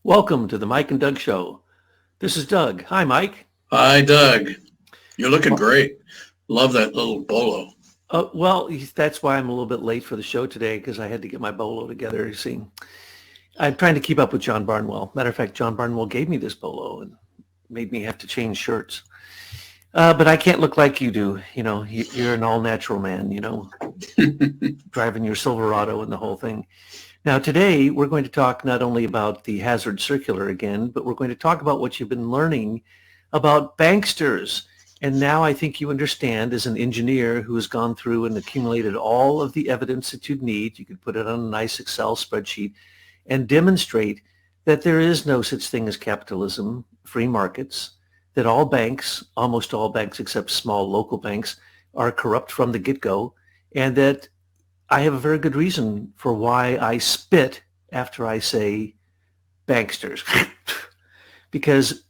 Welcome to the Mike and Doug Show. This is Doug. Hi, Mike. Hi, Doug. You're looking Well, great. Love that little bolo. well, that's why I'm a little bit late for the show today because I had to get my bolo together. You see, I'm trying to keep up with John Barnwell. Matter of fact, John Barnwell gave me this bolo and made me have to change shirts. But I can't look like you do. You're an all-natural man, driving your Silverado and the whole thing. Now, today, we're going to talk not only about the hazard circular again, but we're going to talk about what you've been learning about banksters. And now I think you understand, as an engineer who has gone through and accumulated all of the evidence that you'd need, you could put it on a nice Excel spreadsheet and demonstrate that there is no such thing as capitalism, free markets, that all banks, almost all banks except small local banks, are corrupt from the get-go, and that I have a very good reason for why I spit after I say banksters, because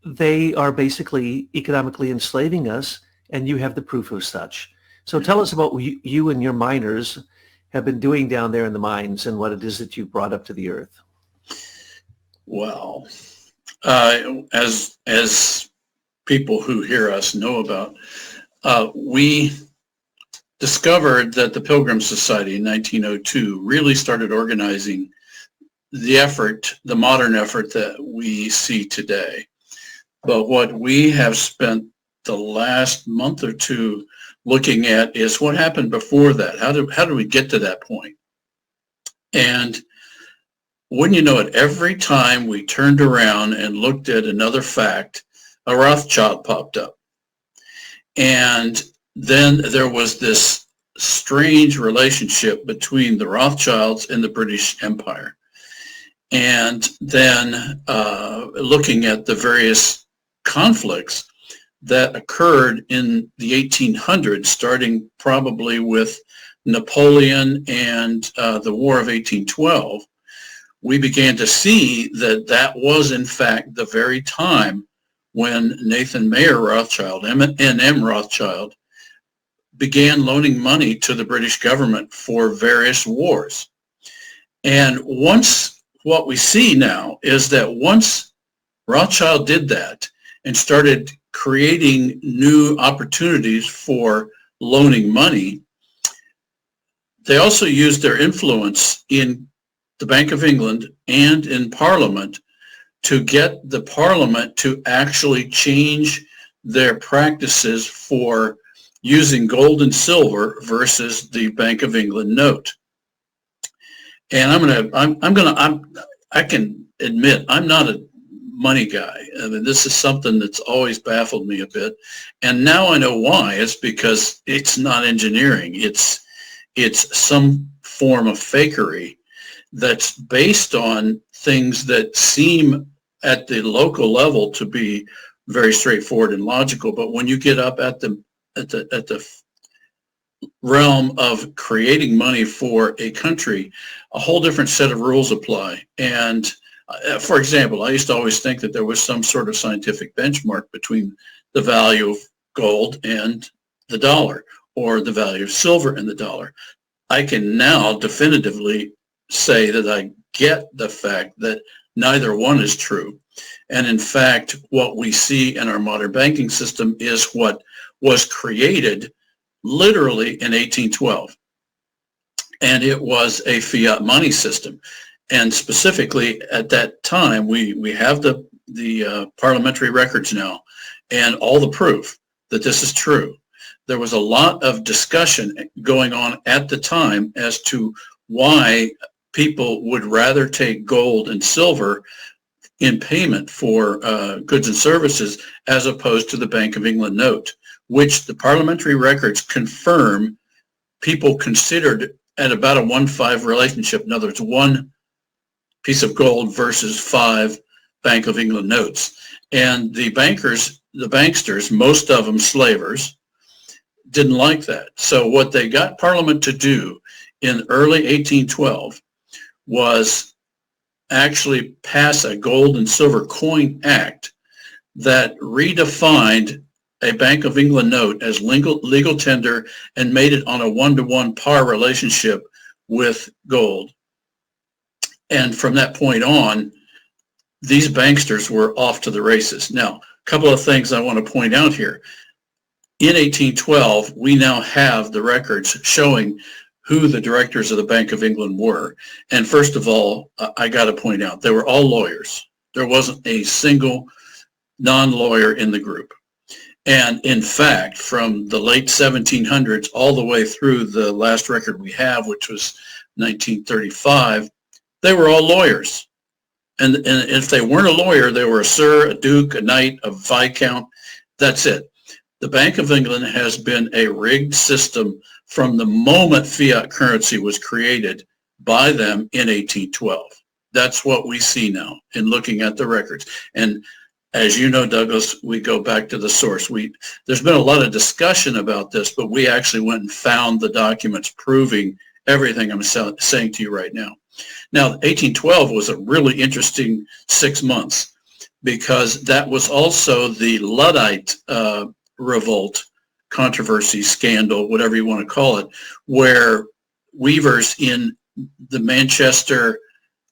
they are basically economically enslaving us, and you have the proof of such. So tell us about what you and your miners have been doing down there in the mines and what it is that you brought up to the earth. Well, as people who hear us know about, we discovered that the Pilgrim Society in 1902 really started organizing the modern effort that we see today. But what we have spent the last month or two looking at is what happened before that. How did we get to that point? And wouldn't you know it, every time we turned around and looked at another fact, a Rothschild popped up. And then there was this strange relationship between the Rothschilds and the British Empire. And then looking at the various conflicts that occurred in the 1800s, starting probably with Napoleon and the War of 1812, we began to see that that was in fact the very time when Nathan Mayer Rothschild, N.M. Rothschild, began loaning money to the British government for various wars. And what we see now is that once Rothschild did that and started creating new opportunities for loaning money, they also used their influence in the Bank of England and in Parliament to get the Parliament to actually change their practices for using gold and silver versus the Bank of England note. And I can admit I'm not a money guy. I mean, this is something that's always baffled me a bit. And now I know why. It's because it's not engineering. It's some form of fakery that's based on things that seem at the local level to be very straightforward and logical. But when you get up at the realm of creating money for a country, a whole different set of rules apply. And for example, I used to always think that there was some sort of scientific benchmark between the value of gold and the dollar, or the value of silver and the dollar. I can now definitively say that I get the fact that neither one is true. And in fact, what we see in our modern banking system is what was created literally in 1812. And it was a fiat money system. And specifically at that time, we have the parliamentary records now and all the proof that this is true. There was a lot of discussion going on at the time as to why people would rather take gold and silver in payment for goods and services as opposed to the Bank of England note, which the parliamentary records confirm people considered at about a 1-5 relationship. In other words, one piece of gold versus 5 Bank of England notes. And the banksters, most of them slavers, didn't like that. So what they got Parliament to do in early 1812 was actually pass a gold and silver coin act that redefined a Bank of England note as legal tender and made it on a 1-to-1 par relationship with gold. And from that point on, these banksters were off to the races. Now, a couple of things I want to point out here. In 1812, we now have the records showing who the directors of the Bank of England were. And first of all, I got to point out, they were all lawyers. There wasn't a single non-lawyer in the group. And in fact, from the late 1700s all the way through the last record we have, which was 1935, they were all lawyers. And if they weren't a lawyer, they were a sir, a duke, a knight, a viscount. That's it. The Bank of England has been a rigged system from the moment fiat currency was created by them in 1812. That's what we see now in looking at the records. And as you know, Douglas, we go back to the source. There's been a lot of discussion about this, but we actually went and found the documents proving everything I'm saying to you right now. Now, 1812 was a really interesting 6 months because that was also the Luddite revolt, controversy, scandal, whatever you want to call it, where weavers in the Manchester,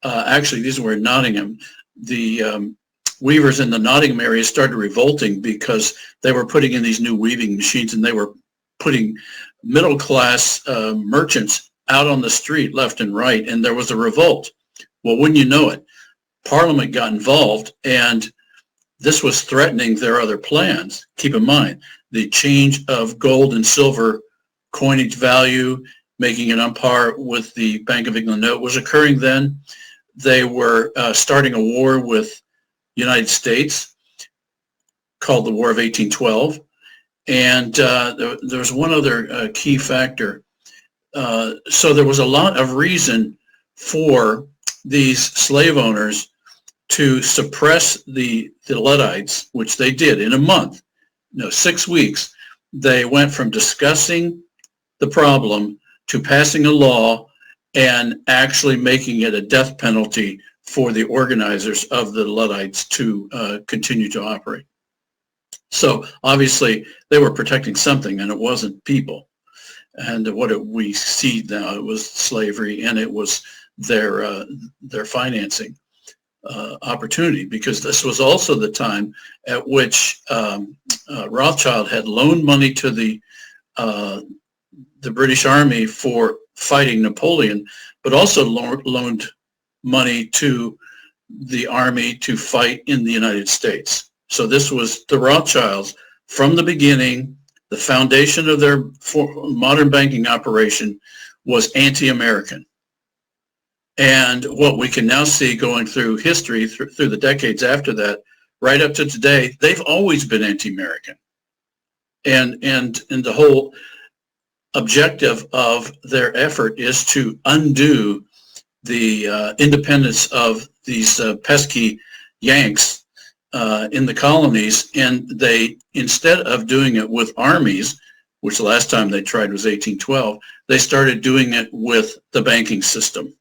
actually these were in Nottingham, the weavers in the Nottingham area started revolting because they were putting in these new weaving machines and they were putting middle-class merchants out on the street left and right, and there was a revolt. Well, wouldn't you know it, Parliament got involved, and this was threatening their other plans. Keep in mind, the change of gold and silver coinage value, making it on par with the Bank of England note, was occurring then. They were starting a war with the United States called the War of 1812. And there was one other key factor. So there was a lot of reason for these slave owners to suppress the Luddites, which they did in a month, 6 weeks. They went from discussing the problem to passing a law and actually making it a death penalty for the organizers of the Luddites to continue to operate. So obviously they were protecting something, and it wasn't people. And what we see now, it was slavery, and it was their financing opportunity, because this was also the time at which Rothschild had loaned money to the British Army for fighting Napoleon, but also loaned money to the army to fight in the United States. So this was the Rothschilds from the beginning. The foundation of their modern banking operation was anti-American. And what we can now see going through history, through the decades after that, right up to today, they've always been anti-American. And the whole objective of their effort is to undo the independence of these pesky Yanks in the colonies, and they, instead of doing it with armies, which the last time they tried was 1812, they started doing it with the banking system.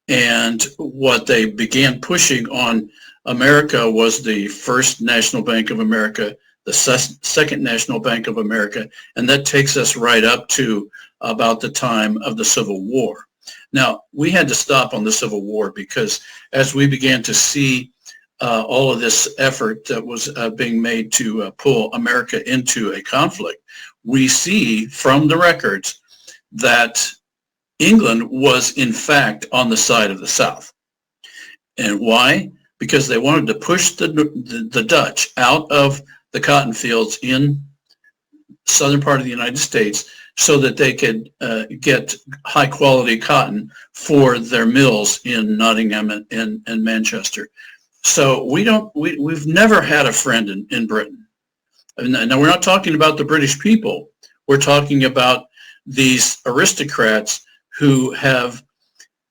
And what they began pushing on America was the First National Bank of America, the Second National Bank of America, and that takes us right up to about the time of the Civil War. Now, we had to stop on the Civil War because as we began to see all of this effort that was being made to pull America into a conflict, we see from the records that England was in fact on the side of the South. And why? Because they wanted to push the Dutch out of the cotton fields in southern part of the United States so that they could get high quality cotton for their mills in Nottingham and Manchester. So we've never had a friend in Britain. Now, we're not talking about the British people. We're talking about these aristocrats who have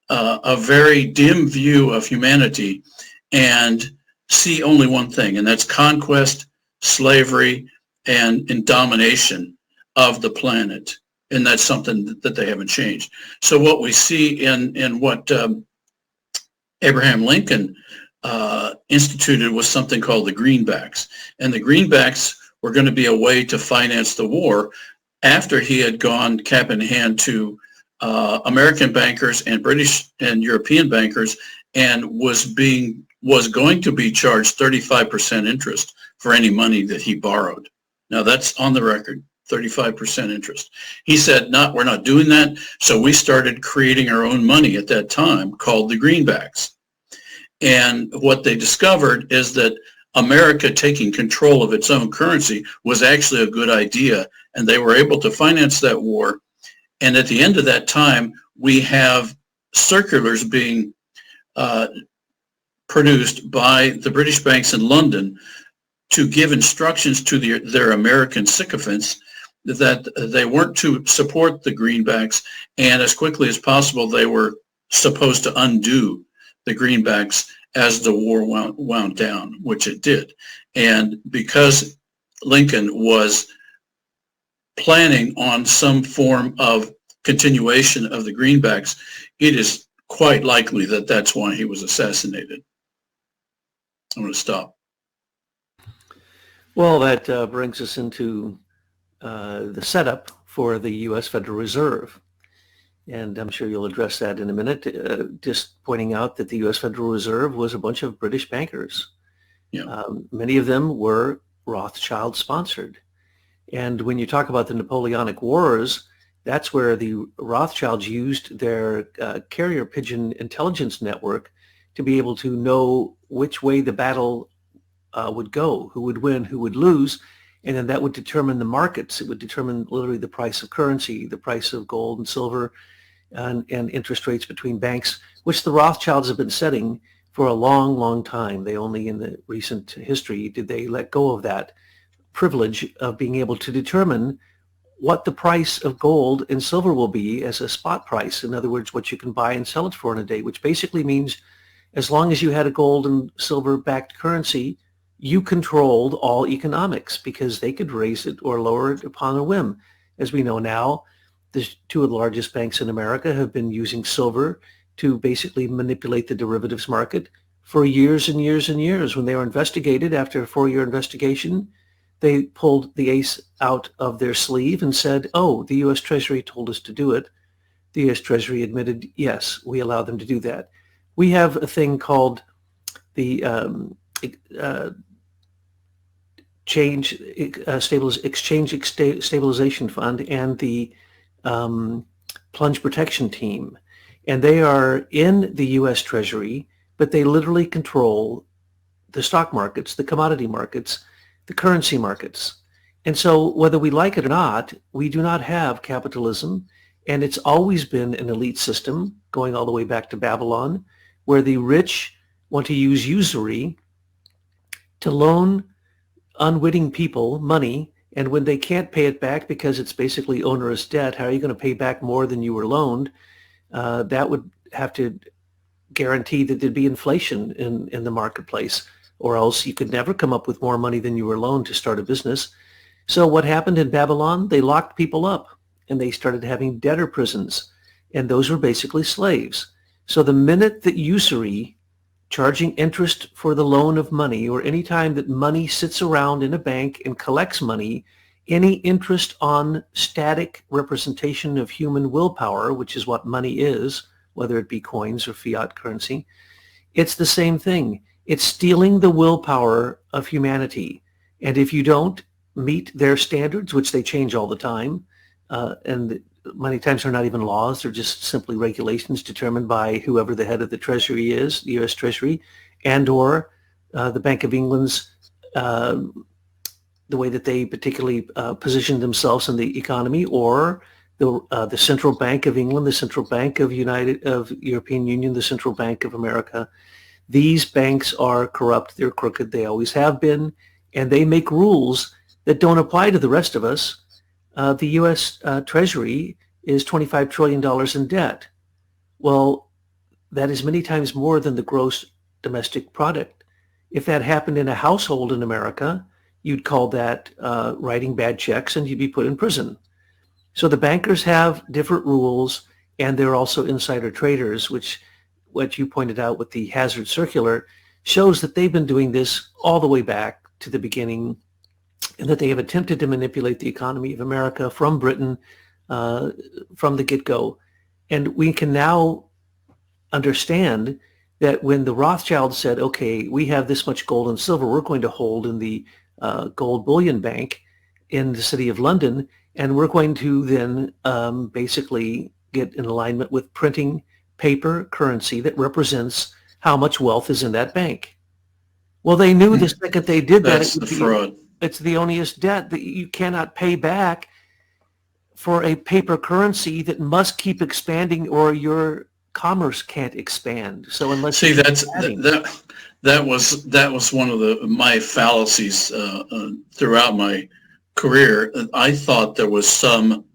a very dim view of humanity and see only one thing, and that's conquest, slavery, and domination of the planet. And that's something that they haven't changed. So what we see in what Abraham Lincoln instituted was something called the greenbacks. And the greenbacks were going to be a way to finance the war after he had gone cap in hand to American bankers and British and European bankers and was being was going to be charged 35% interest for any money that he borrowed. Now that's on the record, 35% interest. He said, no, we're not doing that. So we started creating our own money at that time called the greenbacks. And what they discovered is that America taking control of its own currency was actually a good idea. And they were able to finance that war. And at the end of that time, we have circulars being produced by the British banks in London to give instructions to their American sycophants that they weren't to support the greenbacks, and as quickly as possible they were supposed to undo the greenbacks as the war wound down, which it did. And because Lincoln was planning on some form of continuation of the greenbacks, it is quite likely that that's why he was assassinated. I'm going to stop. Well, that brings us into the setup for the U.S. Federal Reserve. And I'm sure you'll address that in a minute, just pointing out that the U.S. Federal Reserve was a bunch of British bankers. Yeah. Many of them were Rothschild sponsored. And when you talk about the Napoleonic Wars, that's where the Rothschilds used their carrier pigeon intelligence network to be able to know which way the battle would go, who would win, who would lose, and then that would determine the markets. It would determine literally the price of currency, the price of gold and silver, and interest rates between banks, which the Rothschilds have been setting for a long, long time. They only in the recent history did they let go of that privilege of being able to determine what the price of gold and silver will be as a spot price. In other words, what you can buy and sell it for in a day, which basically means as long as you had a gold and silver backed currency, you controlled all economics because they could raise it or lower it upon a whim. As we know now, the two of the largest banks in America have been using silver to basically manipulate the derivatives market for years and years and years. When they were investigated after a 4-year investigation, they pulled the ace out of their sleeve and said, oh, the U.S. Treasury told us to do it. The U.S. Treasury admitted, yes, we allowed them to do that. We have a thing called the Exchange Stabilization Fund and the Plunge Protection Team. And they are in the U.S. Treasury, but they literally control the stock markets, the commodity markets, the currency markets. And so whether we like it or not, we do not have capitalism. And it's always been an elite system going all the way back to Babylon, where the rich want to use usury to loan unwitting people money. And when they can't pay it back because it's basically onerous debt, how are you going to pay back more than you were loaned? That would have to guarantee that there'd be inflation in the marketplace, or else you could never come up with more money than you were loaned to start a business. So what happened in Babylon? They locked people up and they started having debtor prisons, and those were basically slaves. So the minute that usury, charging interest for the loan of money, or any time that money sits around in a bank and collects money, any interest on static representation of human willpower, which is what money is, whether it be coins or fiat currency, it's the same thing. It's stealing the willpower of humanity. And if you don't meet their standards, which they change all the time, and many times they're not even laws, they're just simply regulations determined by whoever the head of the Treasury is, the U.S. Treasury, and or the Bank of England's, the way that they particularly position themselves in the economy, or the Central Bank of England, the Central Bank of European Union, the Central Bank of America. These banks are corrupt, they're crooked, they always have been, and they make rules that don't apply to the rest of us. The U.S. Treasury is $25 trillion in debt. Well, that is many times more than the gross domestic product. If that happened in a household in America, you'd call that writing bad checks and you'd be put in prison. So the bankers have different rules, and they're also insider traders, which what you pointed out with the hazard circular shows that they've been doing this all the way back to the beginning, and that they have attempted to manipulate the economy of America from Britain from the get-go. And we can now understand that when the Rothschilds said, okay, we have this much gold and silver, we're going to hold in the gold bullion bank in the city of London, and we're going to then basically get in alignment with printing paper currency that represents how much wealth is in that bank. Well, they knew the second they did that, That's the fraud. it's the onerous debt that you cannot pay back for a paper currency that must keep expanding, or your commerce can't expand. So unless See, that was one of my fallacies throughout my career. I thought there was some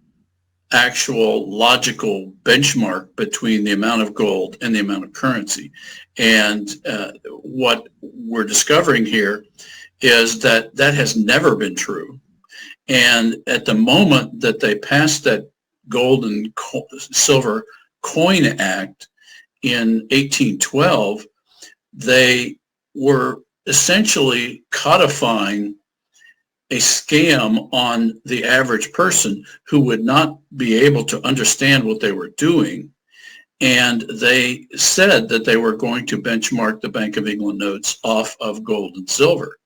actual logical benchmark between the amount of gold and the amount of currency. And what we're discovering here is that that has never been true. And at the moment that they passed that Gold and Silver Coin Act in 1812, they were essentially codifying a scam on the average person who would not be able to understand what they were doing. And they said that they were going to benchmark the Bank of England notes off of gold and silver,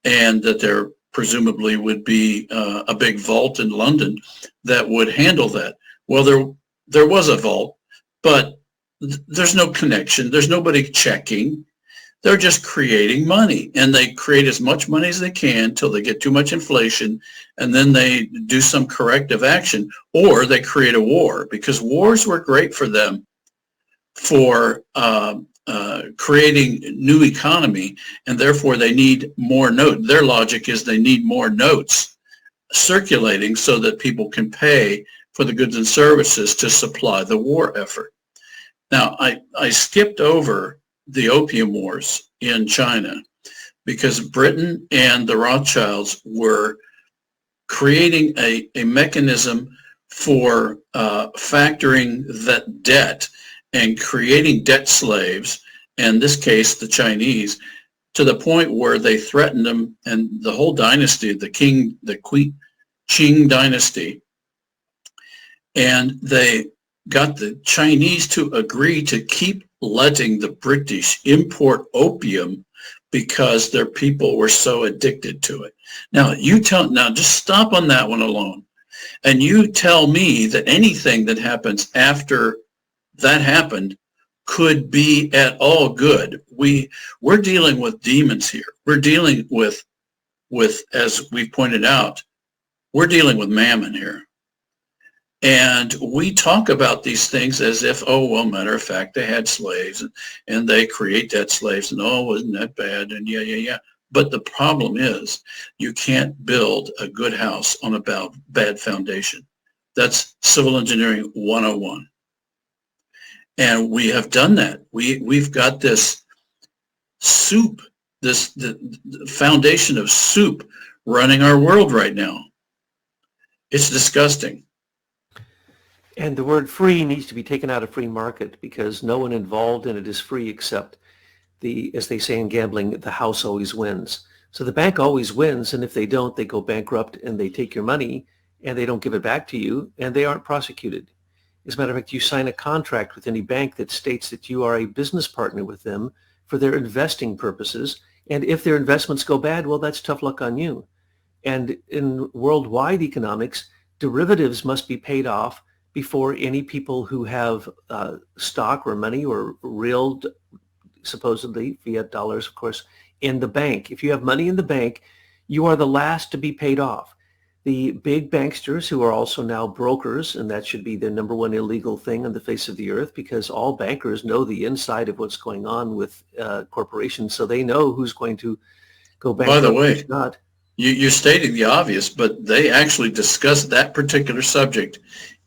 and that there presumably would be a big vault in London that would handle that. Well, there was a vault, but there's no connection. There's nobody checking. They're just creating money, and they create as much money as they can till they get too much inflation, and then they do some corrective action, or they create a war, because wars were great for them for creating new economy, and therefore they need more notes. Their logic is they need more notes circulating so that people can pay for the goods and services to supply the war effort. Now, I skipped over the Opium Wars in China because Britain and the Rothschilds were creating a mechanism for factoring that debt and creating debt slaves, in this case the Chinese, to the point where they threatened them, and the whole dynasty, the Qing dynasty, and they got the Chinese to agree to keep letting the British import opium because their people were so addicted to it. Now just stop on that one alone, and you tell me that anything that happens after that happened could be at all good. We're dealing with demons here. We're dealing with, as we pointed out, we're dealing with mammon here. And we talk about these things as if, oh, well, matter of fact, they had slaves and they create debt slaves, and oh, wasn't that bad? And yeah. But the problem is you can't build a good house on a bad foundation. That's civil engineering 101. And we have done that. We've got this soup, the foundation of soup running our world right now. It's disgusting. And the word free needs to be taken out of free market, because no one involved in it is free except as they say in gambling, the house always wins. So the bank always wins, and if they don't, they go bankrupt and they take your money and they don't give it back to you, and they aren't prosecuted. As a matter of fact, you sign a contract with any bank that states that you are a business partner with them for their investing purposes. And if their investments go bad, well, that's tough luck on you. And in worldwide economics, derivatives must be paid off before any people who have stock or money or real, supposedly fiat dollars, of course, in the bank. If you have money in the bank, you are the last to be paid off. The big banksters, who are also now brokers, and that should be the number one illegal thing on the face of the earth, because all bankers know the inside of what's going on with corporations, so they know who's going to go bankrupt. By the way, you're stating the obvious, but they actually discussed that particular subject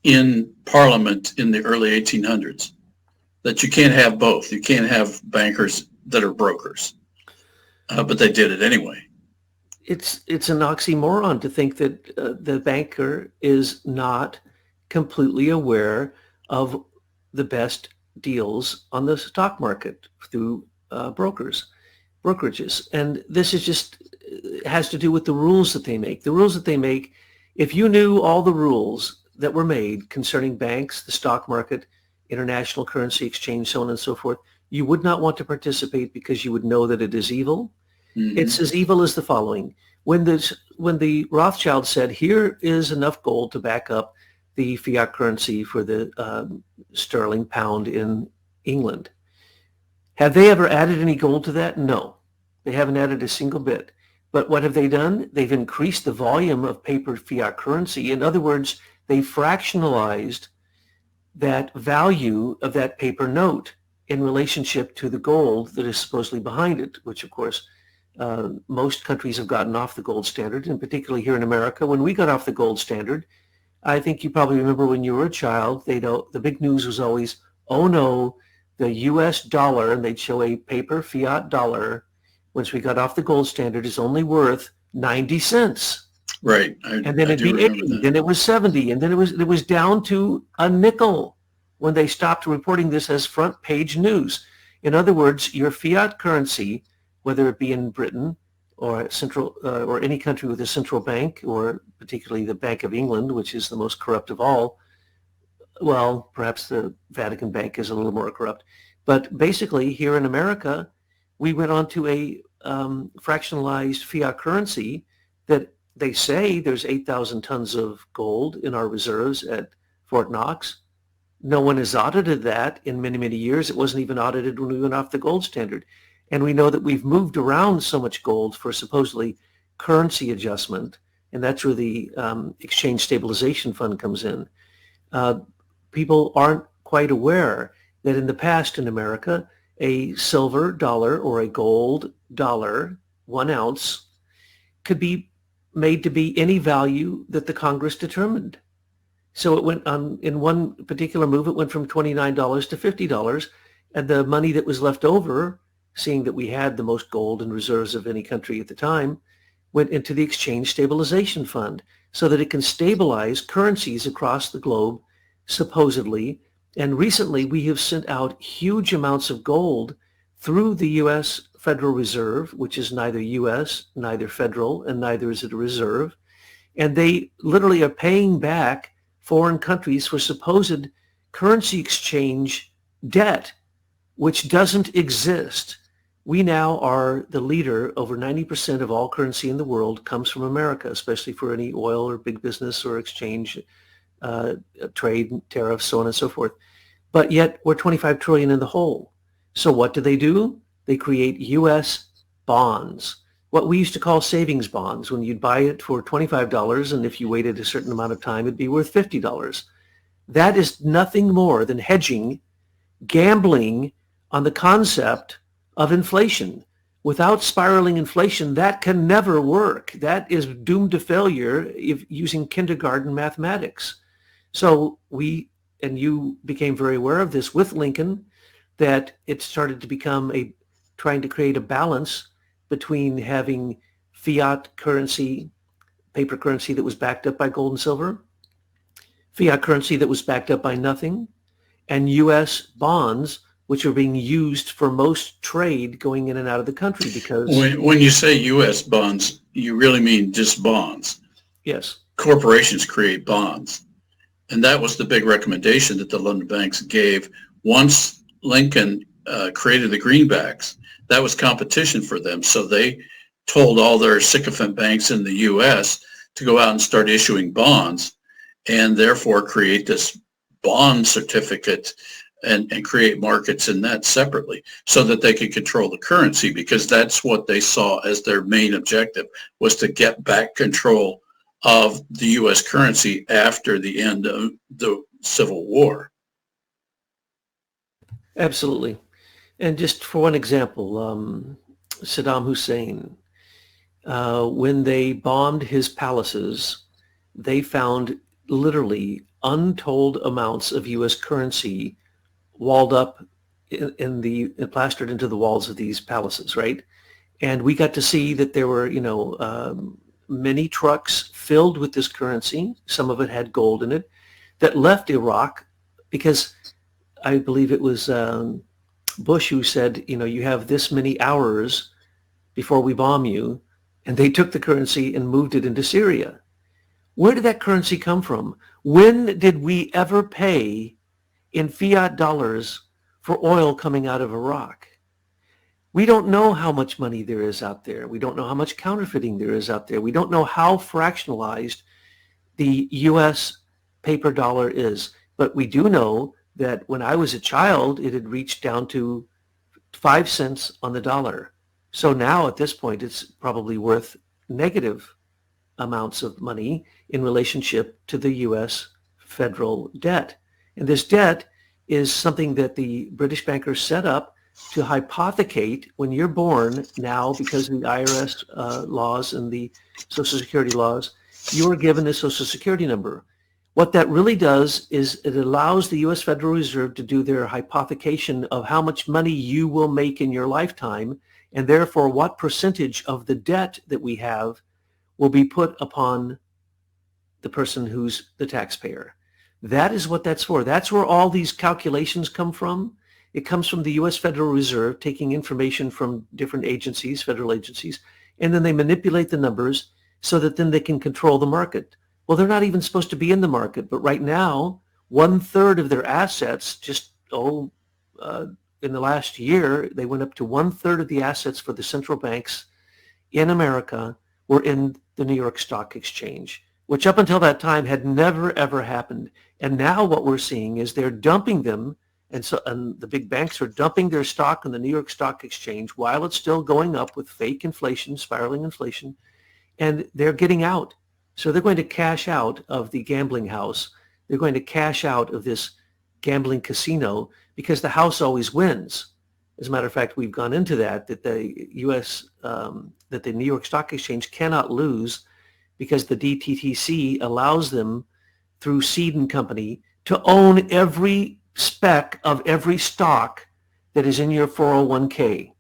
in Parliament in the early 1800s, that you can't have both. You can't have bankers that are brokers, but they did it anyway. It's an oxymoron to think that the banker is not completely aware of the best deals on the stock market through brokerages. And this is just has to do with the rules that they make. The rules that they make, if you knew all the rules that were made concerning banks, the stock market, international currency exchange, so on and so forth, you would not want to participate because you would know that it is evil. Mhm. It's as evil as the following. When the Rothschild said, here is enough gold to back up the fiat currency for the sterling pound in England, have they ever added any gold to that? No, they haven't added a single bit. But what have they done? They've increased the volume of paper fiat currency. In other words, they fractionalized that value of that paper note in relationship to the gold that is supposedly behind it, which of course most countries have gotten off the gold standard, and particularly here in America. When we got off the gold standard, I think you probably remember when you were a child, the big news was always, oh no, the US dollar, and they'd show a paper fiat dollar, once we got off the gold standard, is only worth 90 cents. Right. And then it'd do be remember 80, that. then it was 70, and then it was down to a nickel when they stopped reporting this as front page news. In other words, your fiat currency, whether it be in Britain or or any country with a central bank, or particularly the Bank of England, which is the most corrupt of all. Well, perhaps the Vatican Bank is a little more corrupt. But basically, here in America, we went on to a fractionalized fiat currency that they say there's 8,000 tons of gold in our reserves at Fort Knox. No one has audited that in many, many years. It wasn't even audited when we went off the gold standard. And we know that we've moved around so much gold for supposedly currency adjustment, and that's where the exchange stabilization fund comes in. People aren't quite aware that in the past in America, a silver dollar or a gold dollar, 1 ounce, could be made to be any value that the Congress determined. So it went on, in one particular move, it went from $29 to $50, and the money that was left over, seeing that we had the most gold in reserves of any country at the time, went into the Exchange Stabilization Fund so that it can stabilize currencies across the globe, supposedly. And recently, we have sent out huge amounts of gold through the U.S. Federal Reserve, which is neither U.S., neither federal, and neither is it a reserve. And they literally are paying back foreign countries for supposed currency exchange debt, which doesn't exist. We now are the leader. Over 90% of all currency in the world comes from America, especially for any oil or big business or exchange, trade, tariffs, so on and so forth. But yet we're 25 trillion in the hole. So what do? They create U.S. bonds, what we used to call savings bonds, when you'd buy it for $25, and if you waited a certain amount of time, it'd be worth $50. That is nothing more than hedging, gambling on the concept of inflation. Without spiraling inflation, that can never work. That is doomed to failure if using kindergarten mathematics. So we, and you became very aware of this with Lincoln, that it started to become trying to create a balance between having fiat currency, paper currency that was backed up by gold and silver, fiat currency that was backed up by nothing, and U.S. bonds, which are being used for most trade going in and out of the country. Because when you say U.S. bonds, you really mean just bonds. Yes. Corporations create bonds. And that was the big recommendation that the London banks gave once Lincoln created the greenbacks. That was competition for them. So they told all their sycophant banks in the U.S. to go out and start issuing bonds, and therefore create this bond certificate and create markets in that separately so that they could control the currency, because that's what they saw as their main objective, was to get back control of the U.S. currency after the end of the Civil War. Absolutely. And just for one example, Saddam Hussein, when they bombed his palaces, they found literally untold amounts of U.S. currency walled up plastered into the walls of these palaces, right? And we got to see that there were, many trucks filled with this currency. Some of it had gold in it, that left Iraq because I believe it was Bush who said, you have this many hours before we bomb you. And they took the currency and moved it into Syria. Where did that currency come from? When did we ever pay in fiat dollars for oil coming out of Iraq. We don't know how much money there is out there. We don't know how much counterfeiting there is out there. We don't know how fractionalized the U.S. paper dollar is. But we do know that when I was a child, it had reached down to 5 cents on the dollar. So now at this point, it's probably worth negative amounts of money in relationship to the U.S. federal debt. And this debt is something that the British bankers set up to hypothecate when you're born now, because of the IRS laws and the Social Security laws, you are given a Social Security number. What that really does is it allows the U.S. Federal Reserve to do their hypothecation of how much money you will make in your lifetime, and therefore what percentage of the debt that we have will be put upon the person who's the taxpayer. That is what that's for. That's where all these calculations come from. It comes from the U.S. Federal Reserve taking information from different agencies, federal agencies, and then they manipulate the numbers so that then they can control the market. Well, they're not even supposed to be in the market, but right now, 1/3 of their assets, in the last year, they went up to 1/3 of the assets for the central banks in America were in the New York Stock Exchange, which up until that time had never, ever happened. And now what we're seeing is they're dumping them, and the big banks are dumping their stock in the New York Stock Exchange while it's still going up with fake inflation, spiraling inflation, and they're getting out. So they're going to cash out of the gambling house. They're going to cash out of this gambling casino because the house always wins. As a matter of fact, we've gone into that the that the New York Stock Exchange cannot lose because the DTTC allows them through Seed and Company to own every speck of every stock that is in your 401k.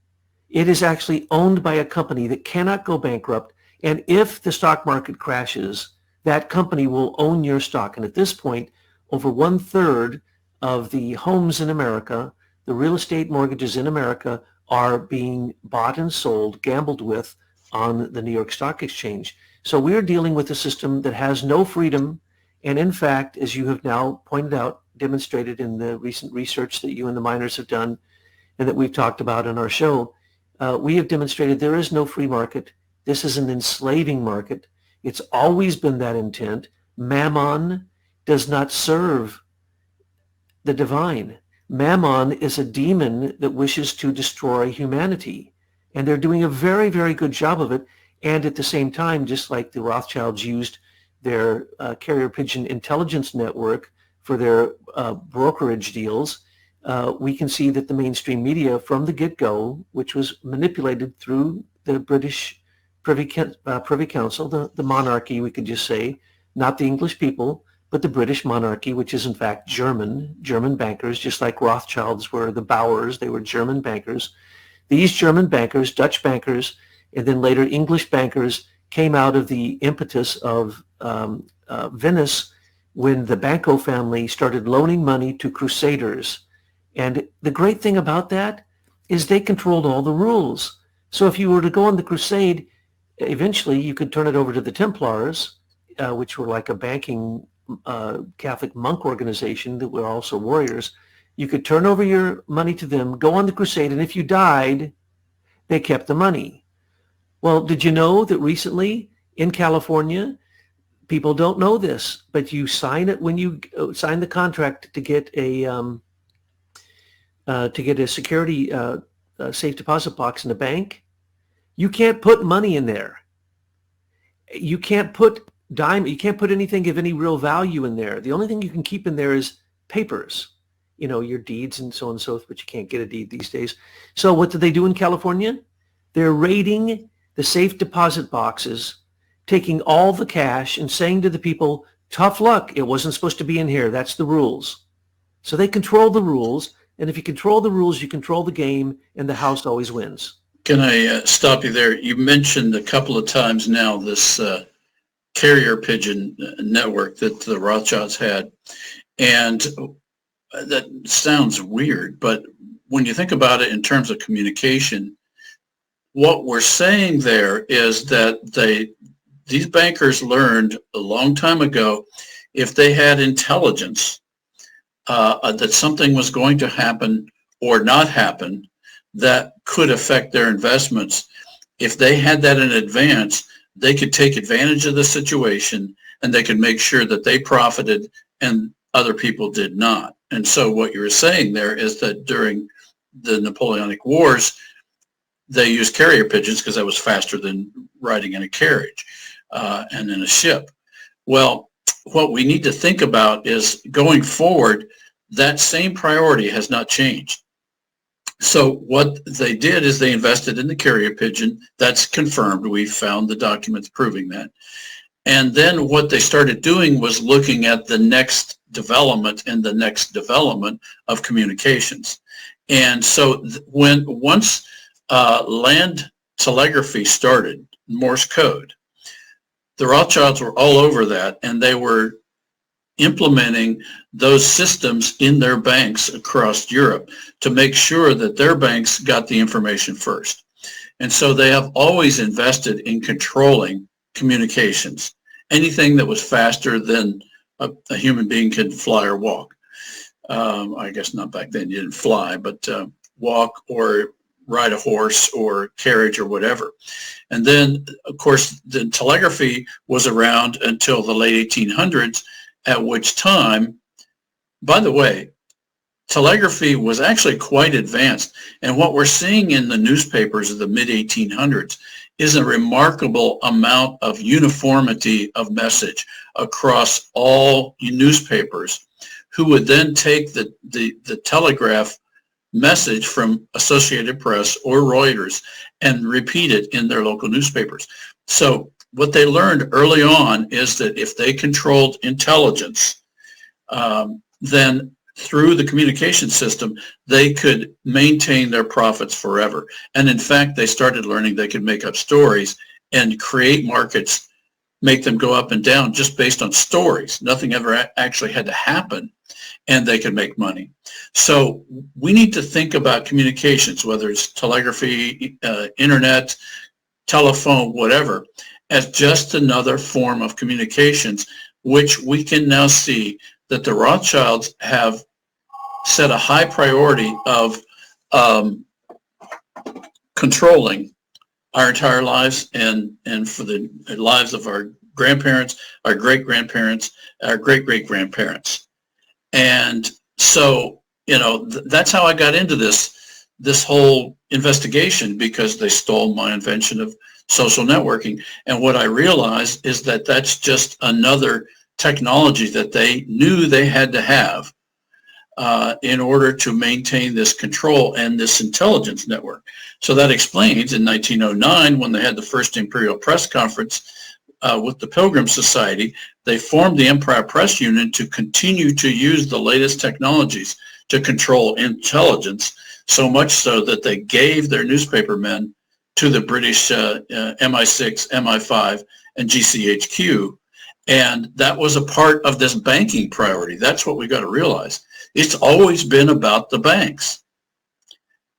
It is actually owned by a company that cannot go bankrupt. And if the stock market crashes, that company will own your stock. And at this point, over 1/3 of the homes in America, the real estate mortgages in America, are being bought and sold, gambled with on the New York Stock Exchange. So we're dealing with a system that has no freedom. And in fact, as you have now pointed out, demonstrated in the recent research that you and the miners have done and that we've talked about on our show, we have demonstrated there is no free market. This is an enslaving market. It's always been that intent. Mammon does not serve the divine. Mammon is a demon that wishes to destroy humanity. And they're doing a very, very good job of it. And at the same time, just like the Rothschilds used their carrier pigeon intelligence network for their brokerage deals, we can see that the mainstream media from the get-go, which was manipulated through the British Privy Council, the monarchy, we could just say, not the English people, but the British monarchy, which is in fact German bankers, just like Rothschilds were the Bauers, they were German bankers. These German bankers, Dutch bankers, and then later English bankers came out of the impetus of Venice when the Banco family started loaning money to crusaders. And the great thing about that is they controlled all the rules. So if you were to go on the crusade, eventually you could turn it over to the Templars, which were like a banking Catholic monk organization that were also warriors. You could turn over your money to them, go on the crusade, and if you died, they kept the money. Well, did you know that recently in California, people don't know this, but you sign it when you sign the contract to get a security safe deposit box in a bank. You can't put money in there. You can't put you can't put anything of any real value in there. The only thing you can keep in there is papers, your deeds and so on and so forth, but you can't get a deed these days. So what do they do in California? They're raiding the safe deposit boxes, taking all the cash and saying to the people, tough luck, it wasn't supposed to be in here. That's the rules. So they control the rules. And if you control the rules, you control the game, and the house always wins. Can I stop you there? You mentioned a couple of times now this carrier pigeon network that the Rothschilds had. And that sounds weird, but when you think about it in terms of communication, what we're saying there is that these bankers learned a long time ago, if they had intelligence that something was going to happen or not happen that could affect their investments. If they had that in advance, they could take advantage of the situation and they could make sure that they profited and other people did not. And so what you were saying there is that during the Napoleonic Wars, they used carrier pigeons because that was faster than riding in a carriage and in a ship. Well, what we need to think about is going forward, that same priority has not changed. So what they did is they invested in the carrier pigeon. That's confirmed. We found the documents proving that. And then what they started doing was looking at the next development and the next development of communications. And so once land telegraphy started, Morse code, the Rothschilds were all over that, and they were implementing those systems in their banks across Europe to make sure that their banks got the information first. And so they have always invested in controlling communications, anything that was faster than a human being could fly or walk. I guess not back then, you didn't fly, but walk or ride a horse or carriage or whatever. And then, of course, the telegraphy was around until the late 1800s, at which time, by the way, telegraphy was actually quite advanced. And what we're seeing in the newspapers of the mid-1800s is a remarkable amount of uniformity of message across all newspapers, who would then take the telegraph message from Associated Press or Reuters and repeat it in their local newspapers. So what they learned early on is that if they controlled intelligence, then through the communication system, they could maintain their profits forever. And in fact, they started learning they could make up stories and create markets, make them go up and down just based on stories. Nothing ever actually had to happen, and they could make money. So we need to think about communications, whether it's telegraphy, internet, telephone, whatever, as just another form of communications, which we can now see that the Rothschilds have set a high priority of controlling our entire lives and for the lives of our grandparents, our great-grandparents, our great-great-grandparents. And so, you know, that's how I got into this whole investigation, because they stole my invention of social networking. And what I realized is that that's just another technology that they knew they had to have in order to maintain this control and this intelligence network. So that explains in 1909, when they had the first Imperial Press Conference with the Pilgrim Society, they formed the Empire Press Union to continue to use the latest technologies to control intelligence, so much so that they gave their newspaper men to the British MI6, MI5, and GCHQ. And that was a part of this banking priority. That's what we got to realize. It's always been about the banks.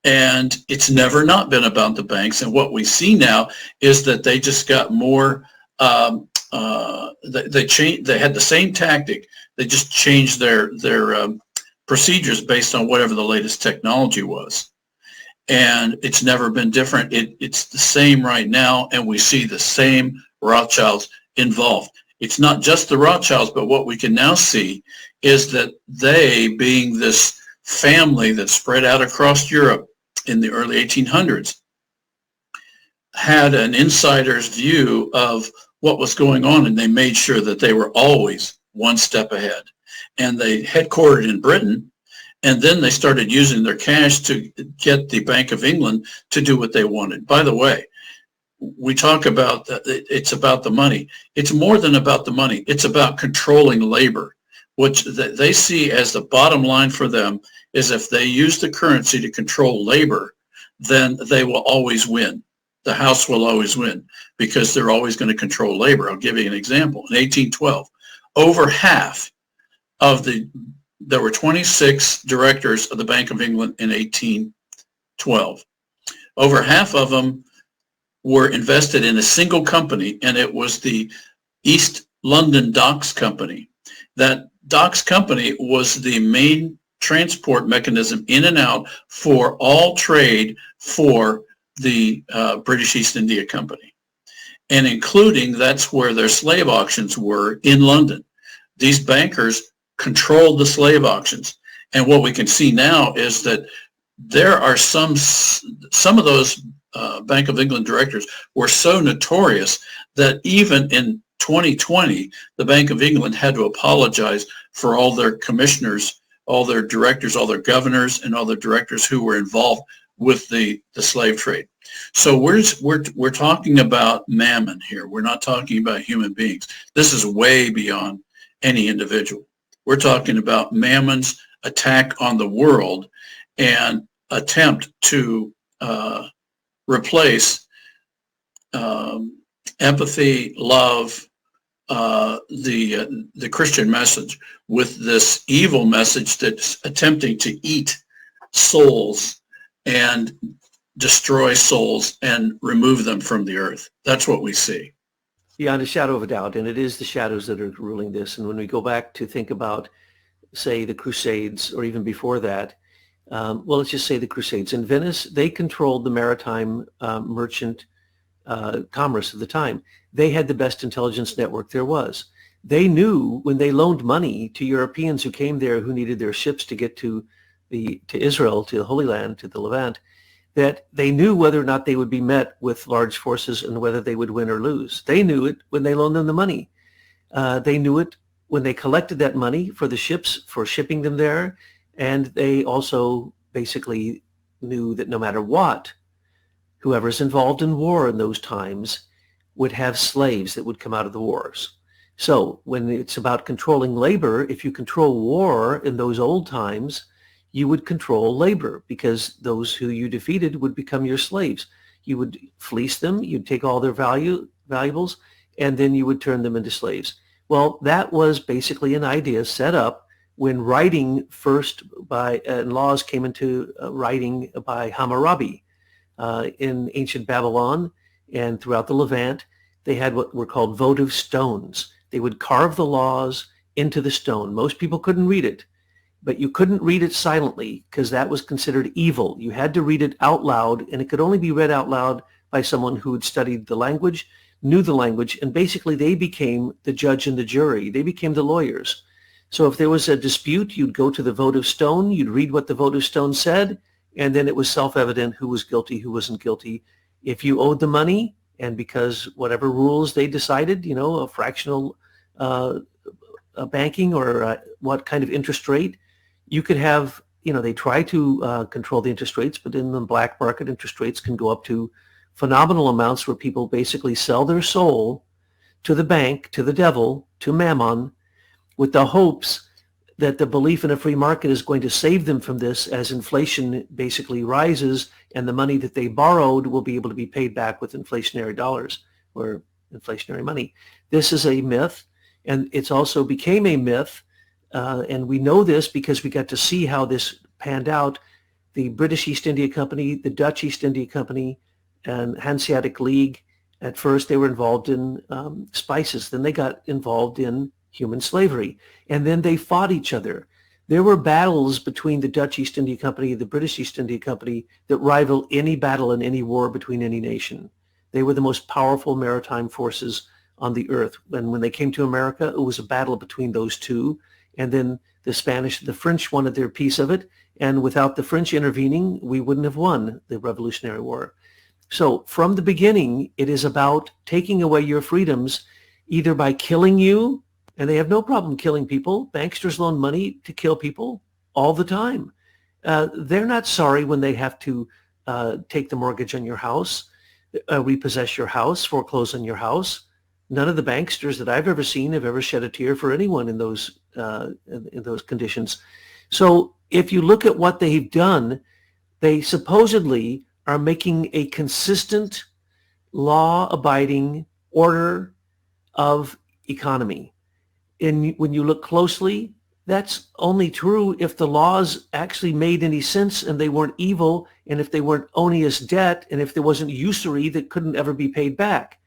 And it's never not been about the banks. And what we see now is that they just got more, they had the same tactic. They just changed their procedures based on whatever the latest technology was. And it's never been different. It's the same right now, and we see the same Rothschilds involved. It's not just the Rothschilds, but what we can now see is that they, being this family that spread out across Europe in the early 1800s, had an insider's view of what was going on, and they made sure that they were always one step ahead. And they headquartered in Britain, and then they started using their cash to get the Bank of England to do what they wanted. By the way, we talk about that it's about the money. It's more than about the money. It's about controlling labor, which they see as the bottom line for them is if they use the currency to control labor, then they will always win. The House will always win because they're always going to control labor. I'll give you an example. In 1812, over half of there were 26 directors of the Bank of England in 1812. Over half of them were invested in a single company, and it was the East London Docks Company. That docks company was the main transport mechanism in and out for all trade for the British East India Company. And including, that's where their slave auctions were in London. These bankers controlled the slave auctions. And what we can see now is that there are some of those Bank of England directors were so notorious that even in 2020, the Bank of England had to apologize for all their commissioners, all their directors, all their governors, and all their directors who were involved with the slave trade. So we're talking about mammon here. We're not talking about human beings. This is way beyond any individual. We're talking about mammon's attack on the world and attempt to replace empathy, love, the Christian message with this evil message that's attempting to eat souls and destroy souls and remove them from the earth. That's what we see. Beyond a shadow of a doubt, and it is the shadows that are ruling this. And when we go back to think about, say, the Crusades, or even before that, well, let's just say the Crusades. In Venice, they controlled the maritime merchant commerce of the time. They had the best intelligence network there was. They knew when they loaned money to Europeans who came there who needed their ships to get to Israel, to the Holy Land, to the Levant, that they knew whether or not they would be met with large forces and whether they would win or lose. They knew it when they loaned them the money. They knew it when they collected that money for the ships, for shipping them there. And they also basically knew that no matter what, whoever's involved in war in those times would have slaves that would come out of the wars. So when it's about controlling labor, if you control war in those old times, you would control labor because those who you defeated would become your slaves. You would fleece them, you'd take all their valuables, and then you would turn them into slaves. Well, that was basically an idea set up when writing first and laws came into writing by Hammurabi in ancient Babylon and throughout the Levant. They had what were called votive stones. They would carve the laws into the stone. Most people couldn't read it, but you couldn't read it silently because that was considered evil. You had to read it out loud, and it could only be read out loud by someone who had studied the language, knew the language, and basically they became the judge and the jury. They became the lawyers. So if there was a dispute, you'd go to the votive stone, you'd read what the votive stone said, and then it was self-evident who was guilty, who wasn't guilty. If you owed the money, and because whatever rules they decided, a fractional banking or what kind of interest rate, you could have, they try to control the interest rates, but in the black market, interest rates can go up to phenomenal amounts where people basically sell their soul to the bank, to the devil, to mammon, with the hopes that the belief in a free market is going to save them from this as inflation basically rises and the money that they borrowed will be able to be paid back with inflationary dollars or inflationary money. This is a myth, and it's also became a myth, and we know this because we got to see how this panned out. The British East India Company, the Dutch East India Company, and Hanseatic League, at first they were involved in spices. Then they got involved in human slavery, and then they fought each other. There were battles between the Dutch East India Company and the British East India Company that rival any battle in any war between any nation. They were the most powerful maritime forces on the earth. And when they came to America, it was a battle between those two. And then the Spanish, the French wanted their piece of it. And without the French intervening, we wouldn't have won the Revolutionary War. So from the beginning, it is about taking away your freedoms, either by killing you, and they have no problem killing people. Banksters loan money to kill people all the time. They're not sorry when they have to take the mortgage on your house, repossess your house, foreclose on your house. None of the banksters that I've ever seen have ever shed a tear for anyone in those conditions. So if you look at what they've done, they supposedly are making a consistent, law-abiding order of economy. And when you look closely, that's only true if the laws actually made any sense and they weren't evil, and if they weren't onerous debt, and if there wasn't usury that couldn't ever be paid back.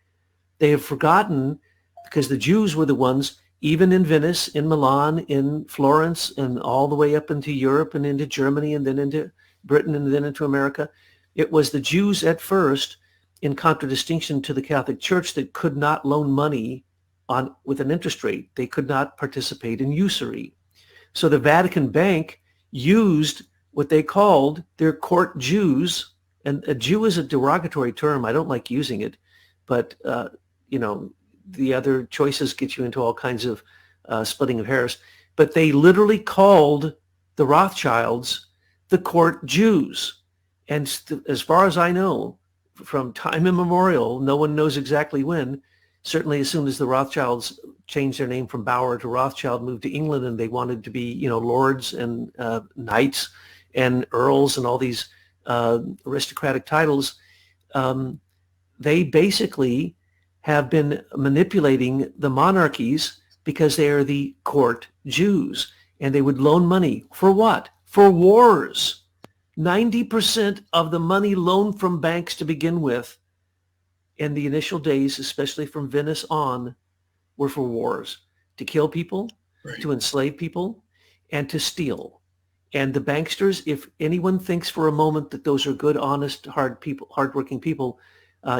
They have forgotten, because the Jews were the ones even in Venice, in Milan, in Florence, and all the way up into Europe and into Germany and then into Britain and then into America. It was the Jews at first, in contradistinction to the Catholic Church, that could not loan money with an interest rate. They could not participate in usury. So the Vatican Bank used what they called their court Jews, and a Jew is a derogatory term. I don't like using it, but the other choices get you into all kinds of splitting of hairs. But they literally called the Rothschilds the court Jews. And as far as I know, from time immemorial, no one knows exactly when, certainly as soon as the Rothschilds changed their name from Bauer to Rothschild, moved to England, and they wanted to be, lords and knights and earls and all these aristocratic titles, they basically have been manipulating the monarchies because they are the court Jews. And they would loan money for what? For wars. 90% of the money loaned from banks to begin with in the initial days, especially from Venice on, were for wars, to kill people, Right. to enslave people, and to steal. And the banksters, if anyone thinks for a moment that those are good, honest, hardworking people,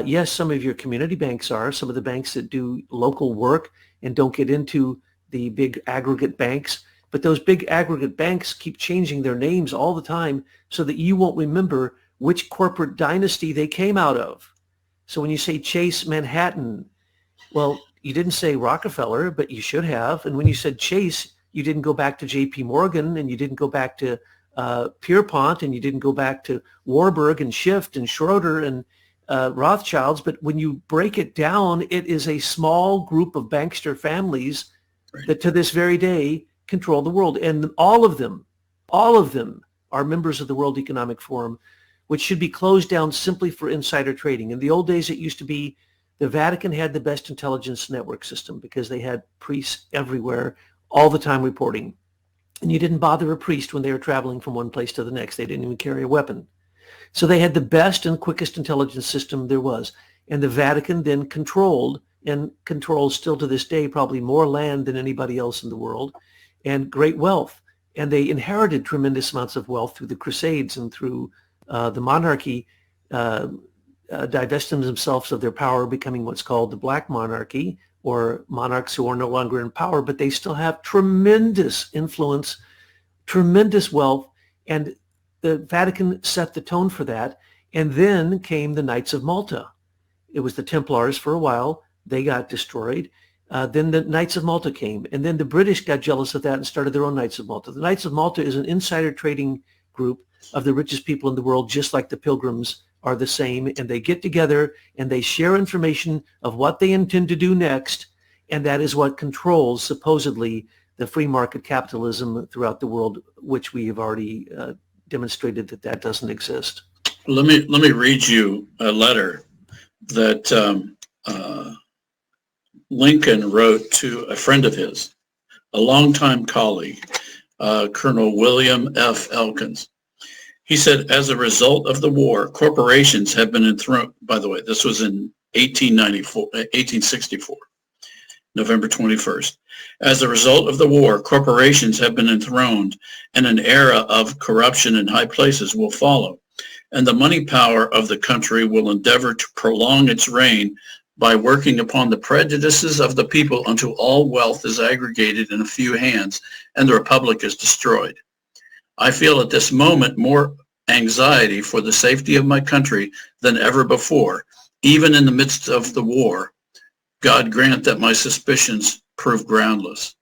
yes, some of your community banks are, some of the banks that do local work and don't get into the big aggregate banks. But those big aggregate banks keep changing their names all the time so that you won't remember which corporate dynasty they came out of. So when you say Chase Manhattan, well, you didn't say Rockefeller, but you should have. And when you said Chase, you didn't go back to J.P. Morgan, and you didn't go back to Pierpont, and you didn't go back to Warburg and Schiff and Schroeder and Rothschilds. But when you break it down, it is a small group of bankster families Right. that to this very day control the world. And all of them are members of the World Economic Forum, which should be closed down simply for insider trading. In the old days, it used to be the Vatican had the best intelligence network system because they had priests everywhere all the time reporting. And you didn't bother a priest when they were traveling from one place to the next. They didn't even carry a weapon. So they had the best and quickest intelligence system there was. And the Vatican then controlled, and controls still to this day, probably more land than anybody else in the world, and great wealth. And they inherited tremendous amounts of wealth through the Crusades and through the monarchy, divesting themselves of their power, becoming what's called the Black Monarchy, or monarchs who are no longer in power, but they still have tremendous influence, tremendous wealth, and the Vatican set the tone for that. And then came the Knights of Malta. It was the Templars for a while. They got destroyed. Then the Knights of Malta came, and then the British got jealous of that and started their own Knights of Malta. The Knights of Malta is an insider trading group of the richest people in the world, just like the Pilgrims are the same, and they get together and they share information of what they intend to do next, and that is what controls, supposedly, the free market capitalism throughout the world, which we have already demonstrated that doesn't exist. Let me read you a letter that Lincoln wrote to a friend of his, a longtime colleague, Colonel William F. Elkins. He said, as a result of the war, corporations have been enthroned. By the way, this was in 1864, November 21st. As a result of the war, corporations have been enthroned, and an era of corruption in high places will follow. And the money power of the country will endeavor to prolong its reign by working upon the prejudices of the people until all wealth is aggregated in a few hands and the republic is destroyed. I feel at this moment more anxiety for the safety of my country than ever before, even in the midst of the war. God grant that my suspicions prove groundless.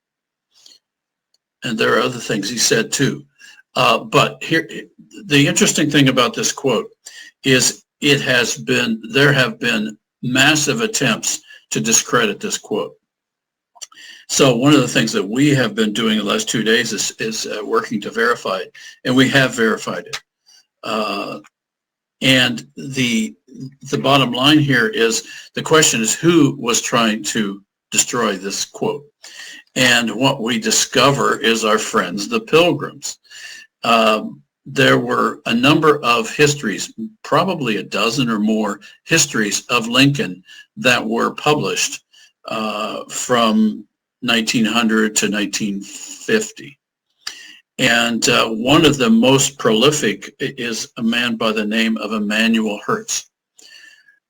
And there are other things he said too. But here, the interesting thing about this quote is there have been massive attempts to discredit this quote. So one of the things that we have been doing the last 2 days is working to verify it, and we have verified it. And the bottom line here is, the question is, who was trying to destroy this quote? And what we discover is our friends, the Pilgrims. There were a number of histories, probably a dozen or more histories of Lincoln that were published from 1900 to 1950. And one of the most prolific is a man by the name of Emanuel Hertz.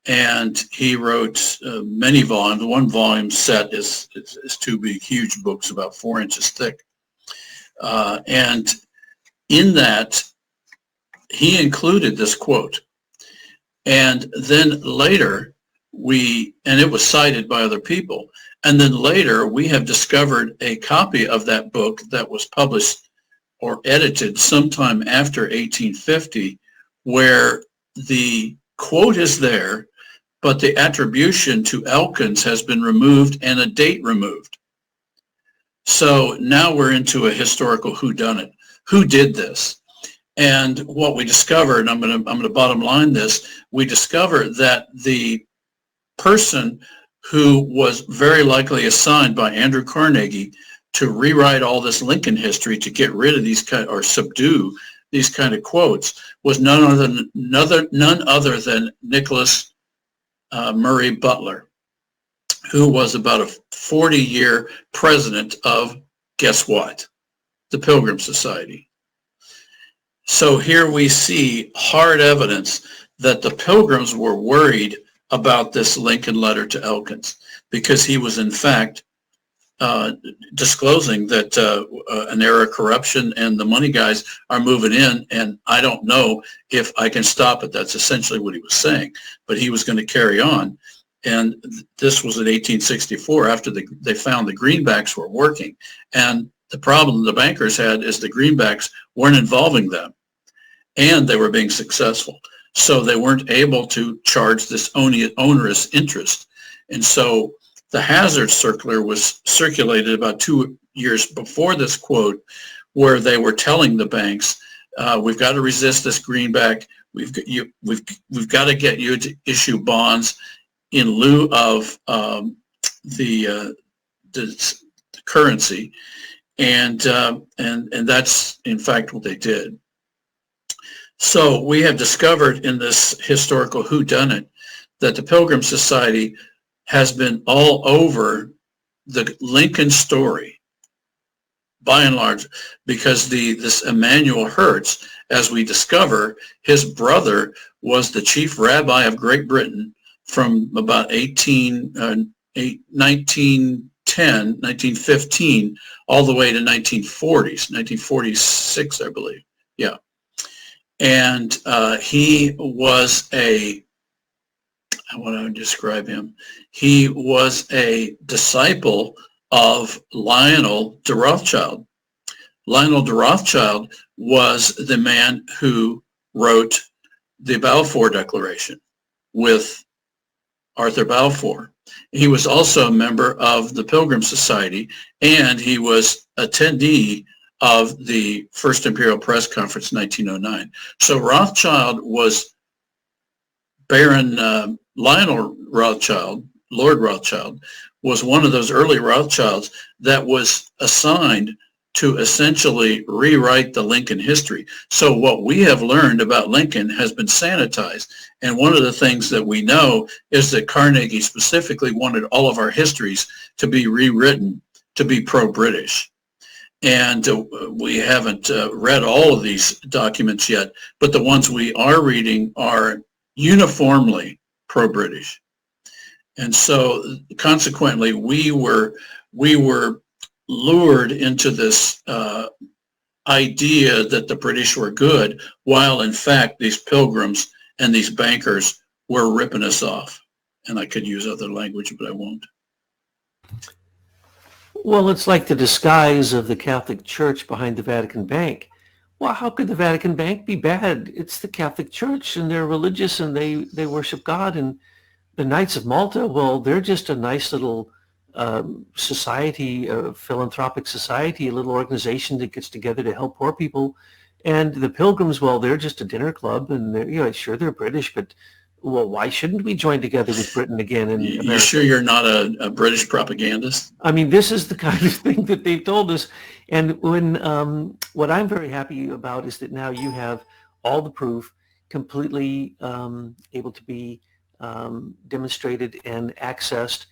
And he wrote many volumes. One volume set is two big, huge books about 4 inches thick. And in that, he included this quote. And then later, and it was cited by other people. And then later, we have discovered a copy of that book that was published or edited sometime after 1850, where the quote is there, but the attribution to Elkins has been removed and a date removed. So now we're into a historical whodunit. Who did this? And what we discovered, and I'm going to bottom line this, we discovered that the person who was very likely assigned by Andrew Carnegie to rewrite all this Lincoln history to get rid of these or subdue these kind of quotes was none other than Nicholas Murray Butler, who was about a 40-year president of, guess what? The Pilgrim Society. So here we see hard evidence that the Pilgrims were worried about this Lincoln letter to Elkins, because he was in fact disclosing that an era of corruption and the money guys are moving in, and I don't know if I can stop it. That's essentially what he was saying, but he was going to carry on. And this was in 1864 after they found the greenbacks were working. And the problem the bankers had is the greenbacks weren't involving them, and they were being successful. So they weren't able to charge this onerous interest. And so the Hazard Circular was circulated about 2 years before this quote, where they were telling the banks, we've got to resist this greenback. We've got to get you to issue bonds in lieu of the currency, and that's in fact what they did. So we have discovered in this historical whodunit that the Pilgrim Society has been all over the Lincoln story, by and large, because this Emanuel Hertz, as we discover, his brother was the chief rabbi of Great Britain from about 1910, 1915, all the way to 1940s, 1946, I believe. Yeah. And he was I want to describe him. He was a disciple of Lionel de Rothschild. Lionel de Rothschild was the man who wrote the Balfour Declaration with Arthur Balfour. He was also a member of the Pilgrim Society, and he was attendee of the First Imperial Press Conference in 1909. So Rothschild was Baron Lionel Rothschild, Lord Rothschild, was one of those early Rothschilds that was assigned to essentially rewrite the Lincoln history. So what we have learned about Lincoln has been sanitized. And one of the things that we know is that Carnegie specifically wanted all of our histories to be rewritten to be pro-British. And we haven't read all of these documents yet, but the ones we are reading are uniformly pro-British. And so consequently, we were lured into this idea that the British were good, while in fact these pilgrims and these bankers were ripping us off. And I could use other language, but I won't. Well, it's like the disguise of the Catholic Church behind the Vatican Bank. Well, how could the Vatican Bank be bad? It's the Catholic Church, and they're religious, and they worship God. And the Knights of Malta, well, they're just a nice little society, a philanthropic society, a little organization that gets together to help poor people. And the Pilgrims, well, they're just a dinner club, and they're, sure, they're British, but well, why shouldn't we join together with Britain again? And you sure you're not a British propagandist? I mean, this is the kind of thing that they've told us. And when what I'm very happy about is that now you have all the proof completely able to be demonstrated and accessed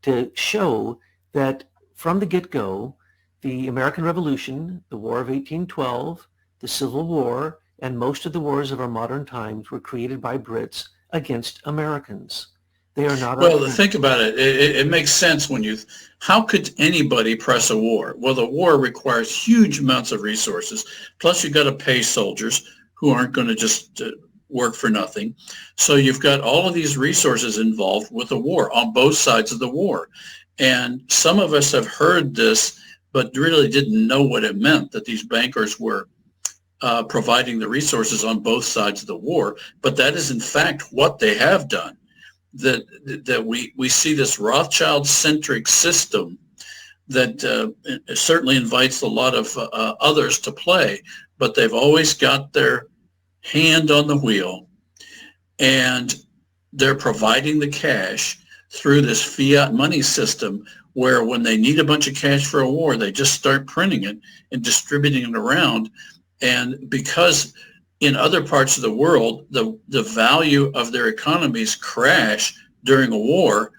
to show that from the get-go, the American Revolution, the War of 1812, the Civil War, and most of the wars of our modern times were created by Brits against Americans. They are not our Well, friends. think about it. It makes sense when how could anybody press a war? Well, the war requires huge amounts of resources. Plus, you got to pay soldiers who aren't going to just work for nothing. So you've got all of these resources involved with the war on both sides of the war. And some of us have heard this, but really didn't know what it meant, that these bankers were providing the resources on both sides of the war. But that is, in fact, what they have done. That we see this Rothschild-centric system that certainly invites a lot of others to play, but they've always got their hand on the wheel, and they're providing the cash through this fiat money system where when they need a bunch of cash for a war, they just start printing it and distributing it around. And because in other parts of the world, the value of their economies crash during a war,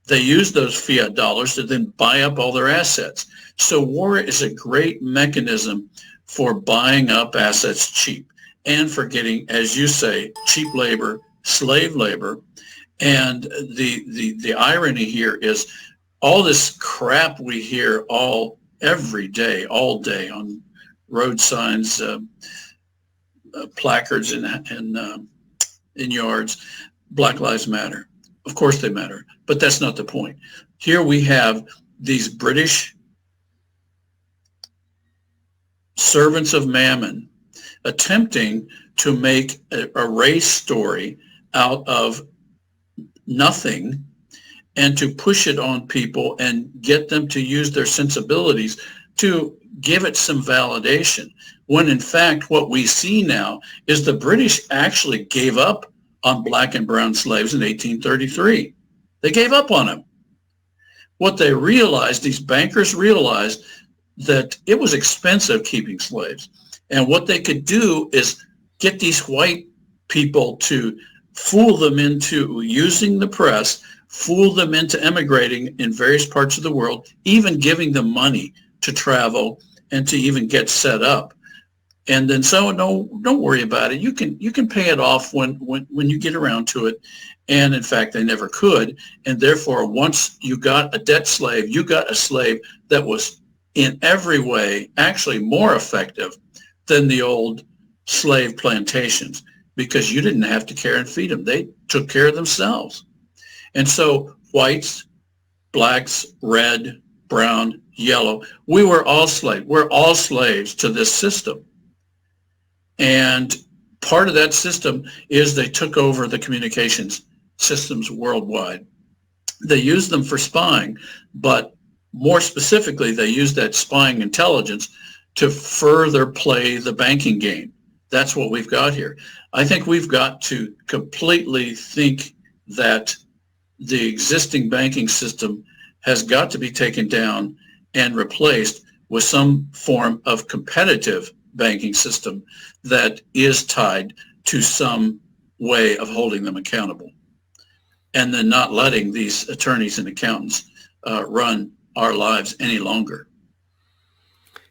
they use those fiat dollars to then buy up all their assets. So war is a great mechanism for buying up assets cheap and for getting, as you say, cheap labor, slave labor. And the irony here is all this crap we hear every day, all day on road signs, placards in yards, Black Lives Matter. Of course they matter, but that's not the point. Here we have these British servants of Mammon attempting to make a race story out of nothing and to push it on people and get them to use their sensibilities to give it some validation, when in fact what we see now is the British actually gave up on black and brown slaves in 1833. They gave up on them. What they realized, these bankers realized, that it was expensive keeping slaves. And what they could do is get these white people to fool them into using the press, fool them into emigrating in various parts of the world, even giving them money to travel and to even get set up. And then so don't worry about it. You can pay it off when you get around to it. And in fact, they never could. And therefore, once you got a debt slave, you got a slave that was in every way actually more effective than the old slave plantations, because you didn't have to care and feed them. They took care of themselves. And so whites, blacks, red, brown, yellow, we were all slaves. We're all slaves to this system. And part of that system is they took over the communications systems worldwide. They used them for spying, but more specifically, they used that spying intelligence to further play the banking game. That's what we've got here. I think we've got to completely think that the existing banking system has got to be taken down and replaced with some form of competitive banking system that is tied to some way of holding them accountable, and then not letting these attorneys and accountants run our lives any longer.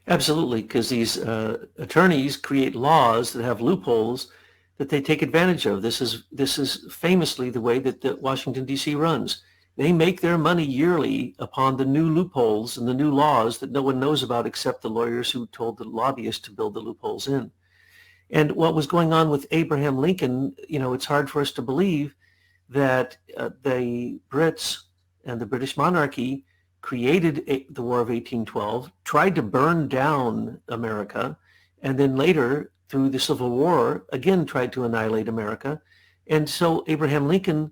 Absolutely, because these attorneys create laws that have loopholes that they take advantage of. This is famously the way that Washington, D.C. runs. They make their money yearly upon the new loopholes and the new laws that no one knows about except the lawyers who told the lobbyists to build the loopholes in. And what was going on with Abraham Lincoln, it's hard for us to believe that the Brits and the British monarchy created the War of 1812, tried to burn down America, and then later, through the Civil War, again tried to annihilate America. And so Abraham Lincoln,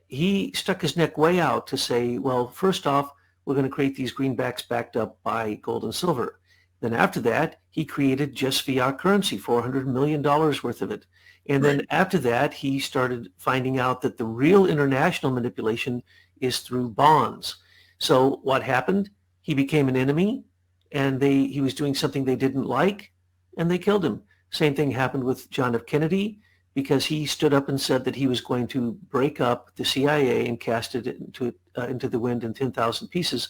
he stuck his neck way out to say, well, first off, we're going to create these greenbacks backed up by gold and silver. Then after that, he created just fiat currency, $400 million worth of it. And then after that, he started finding out that the real international manipulation is through bonds. So what happened? He became an enemy, and he was doing something they didn't like, and they killed him. Same thing happened with John F. Kennedy, because he stood up and said that he was going to break up the CIA and cast it into the wind in 10,000 pieces.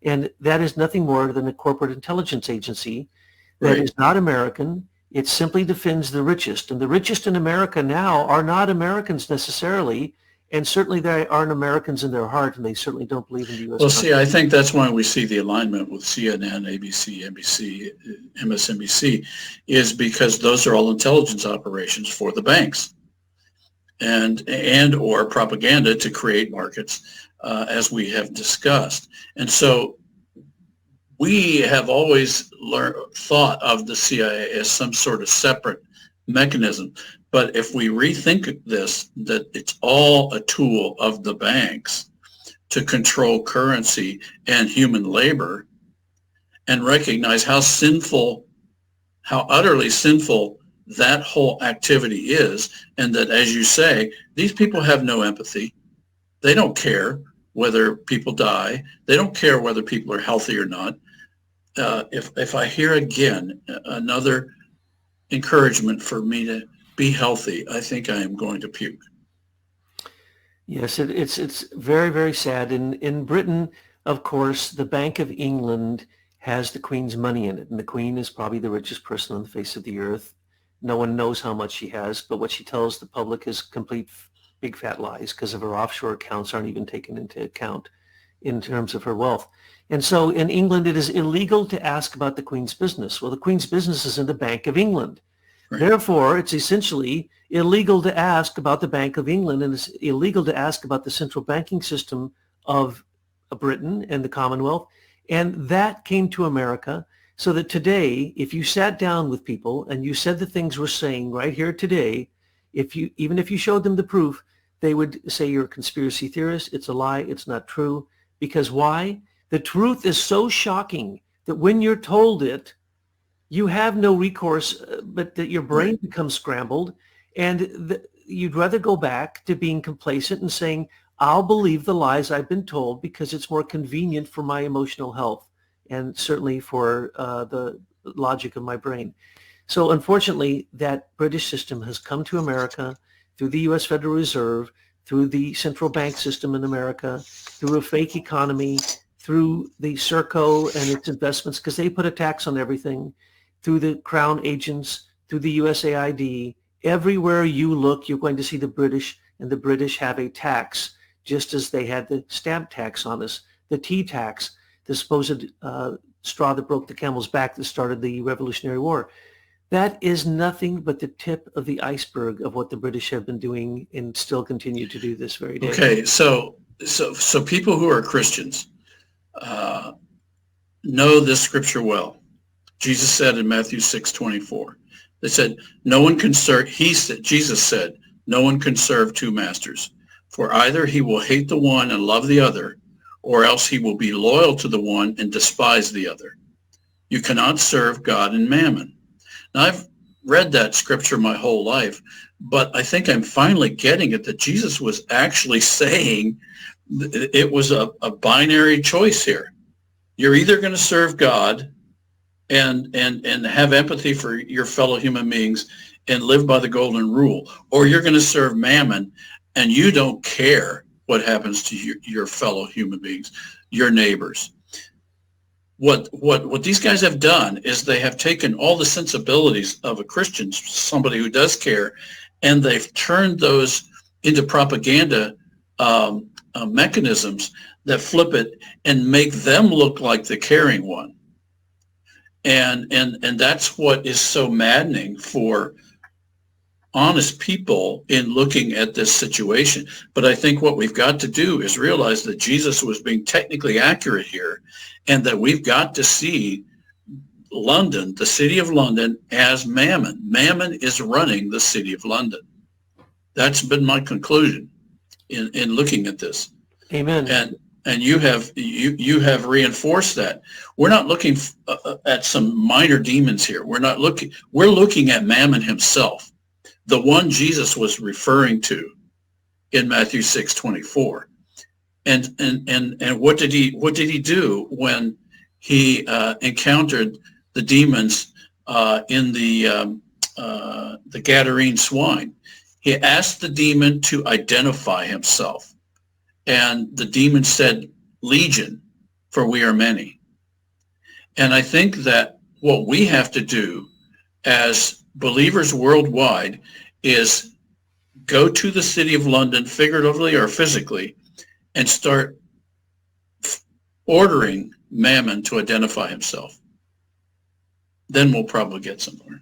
And that is nothing more than a corporate intelligence agency that Right. is not American. It simply defends the richest. And the richest in America now are not Americans necessarily. And certainly they aren't Americans in their heart, and they certainly don't believe in the U.S. Well, see, I Constitution. think that's why we see the alignment with CNN, ABC, NBC, MSNBC, is because those are all intelligence operations for the banks and or propaganda to create markets, as we have discussed. And so we have always thought of the CIA as some sort of separate mechanism. But if we rethink this, that it's all a tool of the banks to control currency and human labor, and recognize how sinful, how utterly sinful that whole activity is, and that, as you say, these people have no empathy. They don't care whether people die. They don't care whether people are healthy or not. If I hear again another encouragement for me to be healthy, I think I am going to puke. Yes, it's very, very sad. In Britain, of course, the Bank of England has the Queen's money in it, and the Queen is probably the richest person on the face of the earth. No one knows how much she has, but what she tells the public is complete big fat lies because of her offshore accounts aren't even taken into account in terms of her wealth. And so in England, it is illegal to ask about the Queen's business. Well, the Queen's business is in the Bank of England. Right. Therefore, it's essentially illegal to ask about the Bank of England, and it's illegal to ask about the central banking system of Britain and the Commonwealth. And that came to America, so that today, if you sat down with people and you said the things we're saying right here today, even if you showed them the proof, they would say you're a conspiracy theorist. It's a lie. It's not true. Because why? The truth is so shocking that when you're told it, you have no recourse, but that your brain becomes scrambled, and you'd rather go back to being complacent and saying, I'll believe the lies I've been told because it's more convenient for my emotional health and certainly for the logic of my brain. So unfortunately, that British system has come to America through the U.S. Federal Reserve, through the central bank system in America, through a fake economy, through the Serco and its investments, because they put a tax on everything, through the Crown agents, through the USAID. Everywhere you look, you're going to see the British, and the British have a tax, just as they had the stamp tax on us, the tea tax, the supposed straw that broke the camel's back that started the Revolutionary War. That is nothing but the tip of the iceberg of what the British have been doing and still continue to do this very day. Okay, so people who are Christians know this scripture well. Jesus said in Matthew 6:24, they said, Jesus said, no one can serve two masters, for either he will hate the one and love the other, or else he will be loyal to the one and despise the other. You cannot serve God and mammon. Now, I've read that scripture my whole life, but I think I'm finally getting it, that Jesus was actually saying it was a binary choice here. You're either going to serve God and have empathy for your fellow human beings and live by the golden rule, or you're going to serve mammon and you don't care what happens to your fellow human beings, your neighbors. What these guys have done is they have taken all the sensibilities of a Christian, somebody who does care, and they've turned those into propaganda mechanisms that flip it and make them look like the caring one. And that's what is so maddening for honest people in looking at this situation. But I think what we've got to do is realize that Jesus was being technically accurate here, and that we've got to see London, the city of London, as mammon. Mammon is running the city of London. That's been my conclusion in looking at this. Amen. And you have reinforced that. We're not looking at some minor demons here. We're looking at Mammon himself, the one Jesus was referring to in Matthew 6:24. And what did he do when he encountered the demons in the Gadarene swine? He asked the demon to identify himself. And the demon said, Legion. for we are many. And I think that what we have to do as believers worldwide is go to the city of London, figuratively or physically, and start ordering Mammon to identify himself. Then we'll probably get somewhere.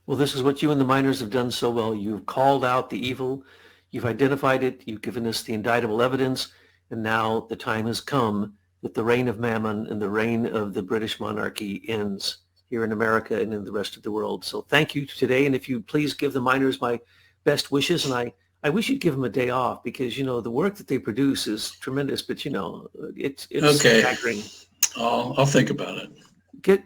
Well, this is what you and the miners have done so well. You've called out the evil, you've identified it, you've given us the indictable evidence, and now the time has come that the reign of Mammon and the reign of the British monarchy ends here in America and in the rest of the world. So thank you today, and if you please give the miners my best wishes, and I wish you'd give them a day off because, the work that they produce is tremendous, but, it's Okay. staggering. I'll think about it.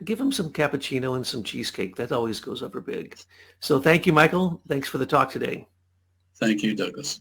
Give them some cappuccino and some cheesecake. That always goes over big. So thank you, Michael. Thanks for the talk today. Thank you, Douglas.